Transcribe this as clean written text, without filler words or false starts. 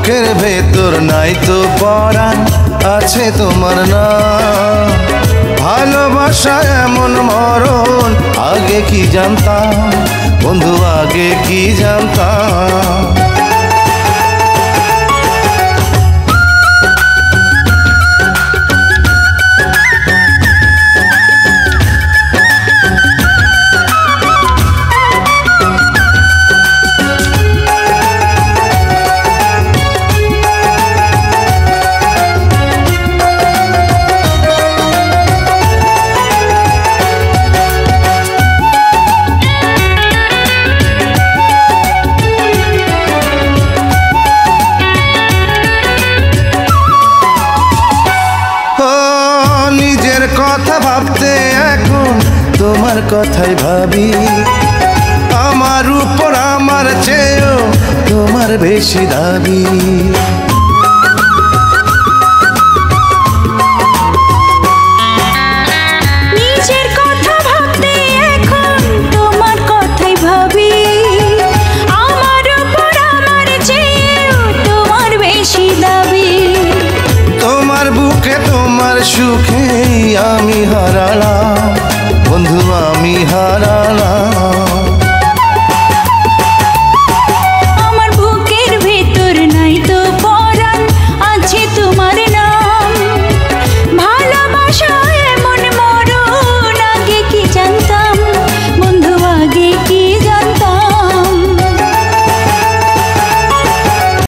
বুকের ভেতর নাই তো পরাণ আছে তোমার নাম। ভালোবাসা এমন মরণ আগে কি জানতাম বন্ধু, আগে কি জানতাম। কথা ভাবতে এখন তোমার কথাই ভাবি, আমার উপর আমার চেয়েও তোমার বেশি দাবি। নিজের কথা ভাবতে এখন তোমার কথাই ভাবি, আমার উপর আমার চেয়েও তোমার বেশি দাবি। তোমার বুকে তোমার সুখে আমি হারালাম বন্ধু, আমি হারালাম।